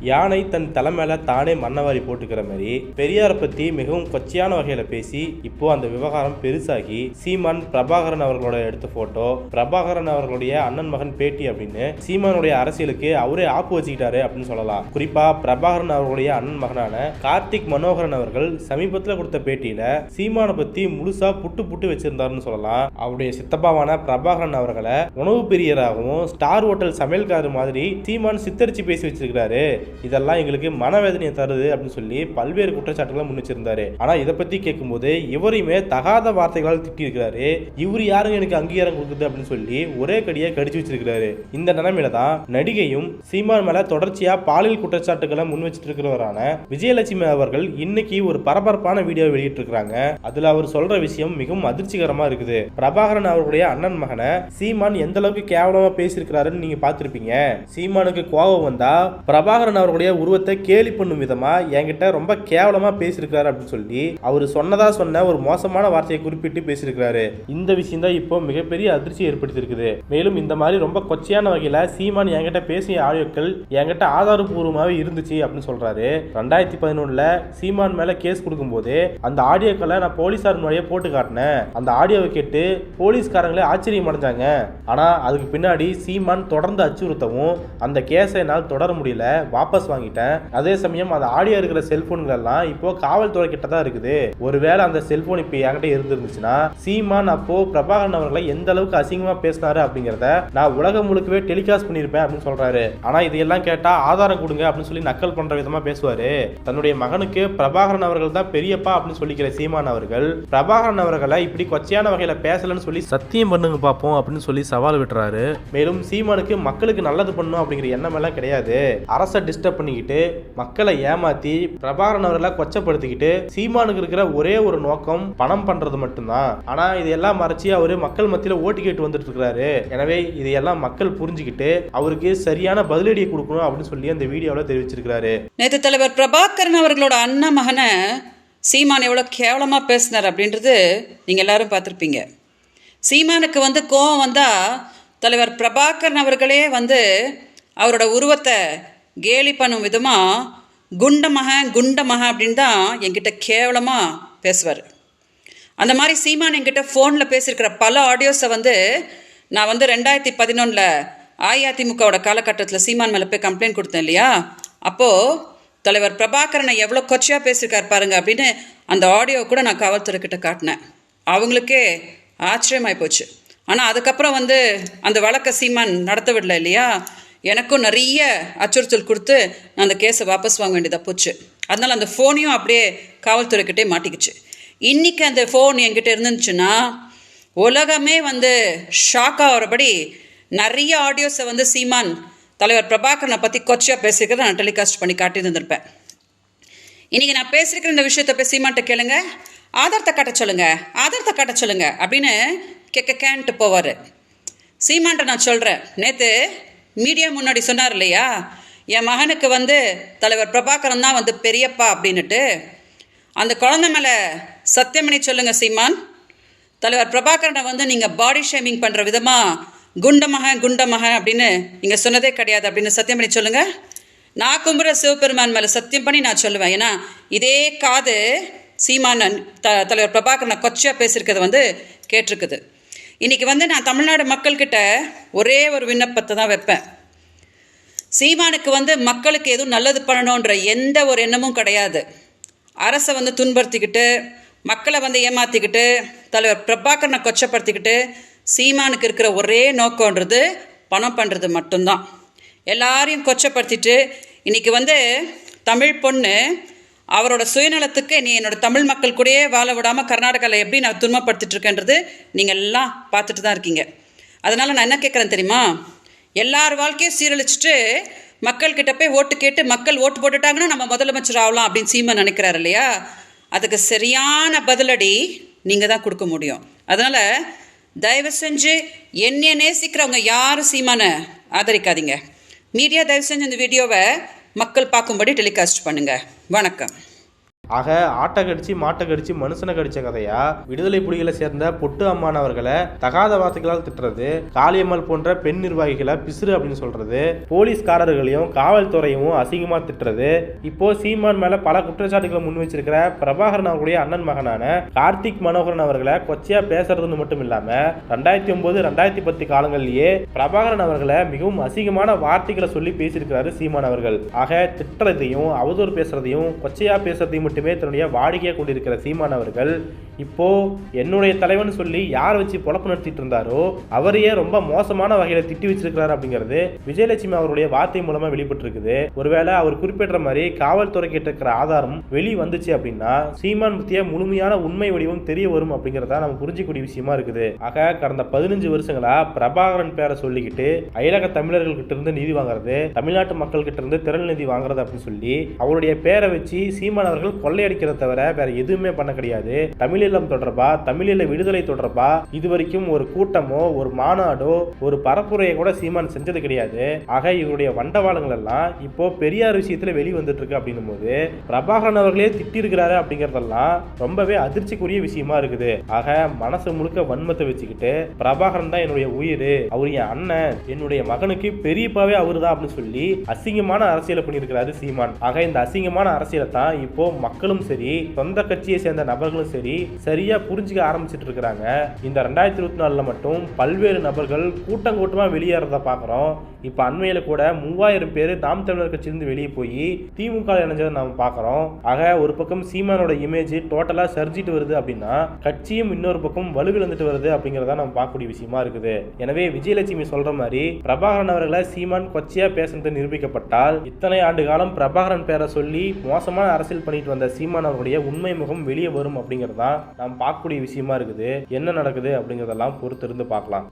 யானை தன் தலை மேல தானே மண்ணவாரி போட்டுக்கிற மாதிரி பெரியாரை பத்தி மிகவும் கொச்சையான வகையில பேசி இப்போ அந்த விவகாரம் பெருசாகி சீமான் பிரபாகரன் அவர்களோட எடுத்த போட்டோ, பிரபாகரன் அவர்களுடைய அண்ணன் மகன் பேட்டி அப்படின்னு சீமானுடைய அரசியலுக்கு அவரே ஆப்பு வச்சுக்கிட்டாரு அப்படின்னு சொல்லலாம். குறிப்பா பிரபாகரன் அவர்களுடைய அண்ணன் மகனான கார்த்திக் மனோகரன் அவர்கள் சமீபத்தில் கொடுத்த பேட்டியில சீமானை பத்தி முழுசா புட்டு புட்டு வச்சிருந்தாருன்னு சொல்லலாம். அவருடைய சித்தப்பாவான பிரபாகரன் அவர்களை உணவு பிரியராகவும் ஸ்டார் ஹோட்டல் சமையல்காரர் மாதிரி சீமான் சித்தரிச்சு பேசி வச்சிருக்காரு. இதெல்லாம் எங்களுக்கு மனவேதனையை தருது அப்படின்னு சொல்லி பல்வேறு குற்றச்சாட்டுகளை முன்னிச்சிருந்தாரு. ஆனா இதை பத்தி கேட்கும்போது இவரையுமே தகாத வார்த்தைகளால் திட்டி இருக்கிறாரு. இவரு யாருங்க எனக்கு அங்கீகாரம் கொடுக்குது அப்படின்னு சொல்லி ஒரே கடியை கடிச்சு வச்சிருக்கிறாரு. இந்த நிலைமையில தான் நடிகையும் சீமான் மேல தொடர்ச்சியா பாலியல் குற்றச்சாட்டுகளை முன் வச்சிட்டு இருக்கிறவரான விஜயலட்சுமி அவர்கள் இன்னைக்கு ஒரு பரபரப்பான வீடியோ வெளியிட்டு இருக்காங்க. அதுல அவர் சொல்ற விஷயம் மிகவும் அதிர்ச்சிகரமா இருக்குது. பிரபாகரன் அவர்களுடைய அண்ணன் மகனை சீமான் எந்த அளவுக்கு கேவலமா பேசியிருக்கிறாருன்னு நீங்க பார்த்திருப்பீங்க. சீமானுக்கு கோபம் வந்தா பிரபாகரன் அவர்களுடைய உருவத்தை கேலி பண்ணும் விதமா என்கிட்ட ரொம்ப கேவலமா பேசியிருக்காரு அப்படின்னு சொல்லி அவர் சொன்ன ஒரு மோசமான வார்த்தையை குறிப்பிட்டு பேசியிருக்காரு. இந்த விஷயம் தான் இப்போ மிகப்பெரிய அதிர்ச்சி ஏற்படுத்தியிருக்குது. மேலும் இந்த மாதிரி ரொம்ப கொச்சையான வகையில சீமான் என்கிட்ட பேசிய ஆடியோக்கள் என்கிட்ட ஆதாரபூர்வமாவே இருந்துச்சு அப்படின்னு சொல்றாரு. 2011 சீமான் மேல கேஸ் கொடுக்கும் போது அந்த ஆடியோக்களை நான் போலீசார் முன்னாடியே போட்டு காட்டினேன். அந்த ஆடியோவை கேட்டு போலீஸ்காரங்களே ஆச்சரியம் அடைஞ்சாங்க. ஆனா அதுக்கு பின்னாடி சீமான் தொடர்ந்து அச்சுறுத்தவும் அந்த கேஸை என்னால் தொடர முடியல, வாபஸ் வாங்கிட்டேன். அதே சமயம் அந்த ஆடியோ இருக்கிற செல்போன்கள் எல்லாம் இப்போ காவல்துறை கிட்ட தான் இருக்குது. ஒருவேளை அந்த செல்போன் இப்போ என்கிட்ட இருந்துருந்துச்சுன்னா சீமான் அப்போ பிரபாகரன் அவர்களை எந்த அளவுக்கு அசிங்கமா பேசினாரு அப்படிங்கிறத நான் உலகம் முழுக்கவே டெலிகாஸ்ட் பண்ணியிருப்பேன் அப்படின்னு சொல்றாரு. ஆனா இதையெல்லாம் கேட்டா ஆதாரம் கொடுங்க அப்படின்னு சொல்லி நக்கல் பண்ற விதமா பேசுவாரு. தன்னுடைய மகனுக்கு பிரபாகரன் அவர்கள் தான் பெரியப்பா அப்படின்னு சொல்லிக்கிற சீமான் அவர்கள் பிரபாகரன் அவர்களை இப்படி கொச்சையான வகையில பேசலன்னு சொல்லி சத்தியம் பண்ணுங்க பார்ப்போம் அப்படின்னு சொல்லி சவால் விட்டுறாரு. மேலும் சீமானுக்கு மக்களுக்கு நல்லது பண்ணும் அப்படிங்கிற எண்ணம் எல்லாம் கிடையாது. அரசை டிஸ்டர்ப் பண்ணிக்கிட்டு மக்களை ஏமாத்தி பிரபாகரன் அவர்களை கொச்சப்படுத்திக்கிட்டு சீமானுக்கு இருக்கிற ஒரே ஒரு நோக்கம் பணம் பண்றது மட்டும்தான். ஆனா இதையெல்லாம் மறைச்சு அவரு மக்கள் மத்தியில ஓட்டு கேட்டு வந்துட்டு இருக்காரு. எனவே இதையெல்லாம் மக்கள் புரிஞ்சுக்கிட்டு அவருக்கு சரியான பதிலடியை கொடுக்கணும் அப்படின்னு சொல்லி அந்த வீடியோல தெரிவிச்சிருக்காரு. நேற்று தலைவர் பிரபாகரன் அவர்களோட அண்ணன் மகனை சீமான் எவ்வளவு கேவலமா பேசினார் அப்படின்றது நீங்க எல்லாரும் பார்த்திருப்பீங்க. சீமானுக்கு கோவம் வந்தா தலைவர் பிரபாகரன் அவர்களே அவரோட உருவத்தை கேலி பண்ணும் விதமாக குண்டமக அப்படின்னு தான் என்கிட்ட கேவலமாக பேசுவார். அந்த மாதிரி சீமான் என்கிட்ட ஃபோனில் பேசியிருக்கிற பல ஆடியோஸை நான் 2011 அஇஅதிமுகவோட காலகட்டத்தில் சீமான் மேலே போய் கம்ப்ளைண்ட் கொடுத்தேன் இல்லையா, அப்போது தலைவர் பிரபாகரனை எவ்வளோ கொச்சையாக பேசியிருக்கார் பாருங்க அப்படின்னு அந்த ஆடியோ கூட நான் காவல்துறை கிட்ட காட்டினேன். அவங்களுக்கே ஆச்சரியமாகி போச்சு. ஆனால் அதுக்கப்புறம் அந்த வழக்கை சீமான் நடத்த விடல இல்லையா, எனக்கும் நிறைய அச்சுறுத்தல் கொடுத்து நான் அந்த கேஸை வாபஸ் வாங்க வேண்டியதாக போச்சு. அதனால் அந்த ஃபோனையும் அப்படியே காவல்துறைக்கிட்டே மாட்டிக்கிச்சு. இன்றைக்கி அந்த ஃபோன் என்கிட்ட இருந்துச்சுன்னா உலகமே ஷாக் ஆகிறபடி நிறைய ஆடியோஸை சீமான் தலைவர் பிரபாகரனை பற்றி கொச்சையாக பேசியிருக்கிறத நான் டெலிகாஸ்ட் பண்ணி காட்டி இருந்திருப்பேன். இன்றைக்கி நான் பேசியிருக்கிற இந்த விஷயத்தை போய் சீமான்கிட்ட கேளுங்க, ஆதாரத்தை காட்ட சொல்லுங்க அப்படின்னு கேன்ட்டு போவார். சீமான்ட்ட நான் சொல்கிறேன், நேற்று மீடியா முன்னாடி சொன்னார் இல்லையா, என் மகனுக்கு தலைவர் பிரபாகரன் தான் பெரியப்பா அப்படின்னுட்டு. அந்த குழந்தை மேலே சத்தியம் பண்ணி சொல்லுங்க சீமான், தலைவர் பிரபாகரனை நீங்கள் பாடி ஷேமிங் பண்ணுற விதமாக குண்டமக அப்படின்னு நீங்கள் சொன்னதே கிடையாது அப்படின்னு சத்தியம் பண்ணி சொல்லுங்கள். நான் கும்புற சிவபெருமான் மேலே சத்தியம் பண்ணி நான் சொல்லுவேன். ஏன்னா இதே காது சீமான் தலைவர் பிரபாகரனை கொச்சையாக பேசியிருக்கிறது கேட்டிருக்குது. இன்றைக்கி நான் தமிழ்நாடு மக்கள்கிட்ட ஒரே ஒரு விண்ணப்பத்தை தான் வைப்பேன். சீமானுக்கு மக்களுக்கு எதுவும் நல்லது பண்ணணுன்ற எந்த ஒரு எண்ணமும் கிடையாது. அரசை துன்படுத்திக்கிட்டு மக்களை ஏமாற்றிக்கிட்டு தலைவர் பிரபாகரனை கொச்சப்படுத்திக்கிட்டு சீமானுக்கு இருக்கிற ஒரே நோக்கன்றது பணம் பண்ணுறது மட்டும்தான். எல்லாரையும் கொச்சப்படுத்திட்டு இன்றைக்கி தமிழ் பொண்ணு அவரோட சுயநலத்துக்கு நீ என்னோட தமிழ் மக்கள் கூடயே வாழ விடாமல் கர்நாடகாவில் எப்படி நான் துன்பப்படுத்திட்டுருக்கேன்றது நீங்கள் எல்லாம் பார்த்துட்டு தான் இருக்கீங்க. அதனால் நான் என்ன கேட்குறேன் தெரியுமா, எல்லார் வாழ்க்கையும் சீரழிச்சிட்டு மக்கள்கிட்ட போய் ஓட்டு கேட்டு மக்கள் ஓட்டு போட்டுட்டாங்கன்னா நம்ம முதலமைச்சர் ஆகலாம் அப்படின்னு சீமான் நினைக்கிறாரு இல்லையா, அதுக்கு சரியான பதிலடி நீங்கள் தான் கொடுக்க முடியும். அதனால் தயவு செஞ்சு என்னைய நேசிக்கிறவங்க யாரும் சீமானை ஆதரிக்காதீங்க. மீடியா தயவு செஞ்சு இந்த வீடியோவை மக்கள் பார்க்கும்படி டெலிகாஸ்ட் பண்ணுங்கள். வணக்கம். ஆக ஆட்டை கடிச்சு மாட்டை கடிச்சு மனுஷனை கடிச்ச கதையா விடுதலை புலிகளை சேர்ந்த பொட்டு அம்மான் அவர்களை தகாத வார்த்தைகளால் திட்டுறது, காளியம்மாள் போன்ற பெண் நிர்வாகிகளை பிசுறு அப்படின்னு சொல்றது, போலீஸ்காரர்களையும் காவல்துறையும் அசிங்கமா திட்டுறது, இப்போ சீமான் மேல பல குற்றச்சாட்டுகளை முன் வச்சிருக்கிற பிரபாகரன் அவர்களுடைய அண்ணன் மகனான கார்த்திக் மனோகரன் அவர்களை கொச்சையா பேசுறதுன்னு மட்டும் இல்லாம 2009 2010 காலங்களிலேயே பிரபாகரன் அவர்களை மிகவும் அசிங்கமான வார்த்தைகளை சொல்லி பேசியிருக்கிறாரு சீமான் அவர்கள். ஆக திட்டுறதையும் அவதூறு பேசுறதையும் கொச்சையா பேசுறதையும் மட்டுமே தன்னுடைய வாடிக்கையா கொண்டிருக்கிற சீமான் அவர்கள் இப்போ என்னுடைய தலைவன் சொல்லி யார் வச்சு பொழப்பு நடத்திட்டு இருந்தாரோ அவரையே ரொம்ப மோசமான வகையில திட்டி வச்சிருக்கிறாரு அப்படிங்கிறது விஜயலட்சுமி அவருடைய வார்த்தை மூலமா வெளிப்பட்டு இருக்குது. ஒருவேளை அவர் குறிப்பிட்ட மாதிரி காவல்துறை கிட்ட இருக்கிற ஆதாரம் வெளி வந்துச்சு அப்படின்னா சீமான் பத்திய முழுமையான உண்மை வடிவம் தெரிய வரும் அப்படிங்கறத நம்ம புரிஞ்சிக்கூடிய விஷயமா இருக்குது. ஆக கடந்த 15 வருஷங்களா பிரபாகரன் பேரை சொல்லிக்கிட்டு அயலக தமிழர்கள் கிட்ட இருந்து நிதி வாங்குறது, தமிழ்நாட்டு மக்கள் கிட்ட இருந்து திரள் நிதி வாங்குறது அப்படின்னு சொல்லி அவருடைய பேரை வச்சு சீமான் அவர்கள் கொள்ளையடிக்கிறத தவிர வேற எதுவுமே பண்ண கிடையாது. தமிழீழம் தொடர்பா, தமிழீழ விடுதலை தொடர்பா இதுவரைக்கும் ஒரு கூட்டமோ ஒரு மாநாடோ ஒரு பரப்புரையை கூட சீமான் செஞ்சது கிடையாது. ஆக இவருடைய வண்டவாளங்கள் எல்லாம் இப்போ பெரியார் விஷயத்துல வெளி வந்துட்டு இருக்கு அப்படின்னும் போது பிரபாகரன் அவர்களே திட்டி இருக்கிறாரு அப்படிங்கறதெல்லாம் ரொம்பவே அதிர்ச்சிக்குரிய விஷயமா இருக்குது. ஆக மனசு முழுக்க வன்மத்தை வச்சுக்கிட்டு பிரபாகரன் தான் என்னுடைய உயிர், அவர் என் அண்ணன், என்னுடைய மகனுக்கு பெரியப்பாவே அவரு தான் அப்படின்னு சொல்லி அசிங்கமான அரசியலை பண்ணியிருக்கிறாரு சீமான். ஆக இந்த அசிங்கமான அரசியலை தான் இப்போ மக்களும் சரி சொந்த கட்சியை சேர்ந்த நபர்களும் சரி சரியா புரிஞ்சுக்க ஆரம்பிச்சிட்டு இருக்கிறாங்க. இந்த 2024 மட்டும் பல்வேறு நபர்கள் கூட்டம் கூட்டமா வெளியேறத பாக்குறோம். இப்ப அண்மையில கூட 3000 பேர் நாம் தமிழர் கட்சியிலிருந்து வெளியே போய் திமுக இணைஞ்சதை நாம பாக்குறோம். ஆக ஒரு பக்கம் சீமானோட இமேஜ் டோட்டலா சரிஞ்சிட்டு வருது அப்படின்னா கட்சியும் இன்னொரு பக்கம் வலுவிழந்துட்டு வருது அப்படிங்கறத நம்ம பார்க்கக்கூடிய விஷயமா இருக்குது. எனவே விஜயலட்சுமி சொல்ற மாதிரி பிரபாகரன் அவர்களை சீமான் கொச்சையா பேசுறது நிரூபிக்கப்பட்டால் இத்தனை ஆண்டு காலம் பிரபாகரன் பேரை சொல்லி மோசமான அரசியல் பண்ணிட்டு வந்த சீமான் அவருடைய உண்மை முகம் வெளியே வரும் அப்படிங்கறதா நாம் பார்க்கக்கூடிய விஷயமா இருக்குது. என்ன நடக்குது அப்படிங்கறதெல்லாம் பொறுத்திருந்து பார்க்கலாம்.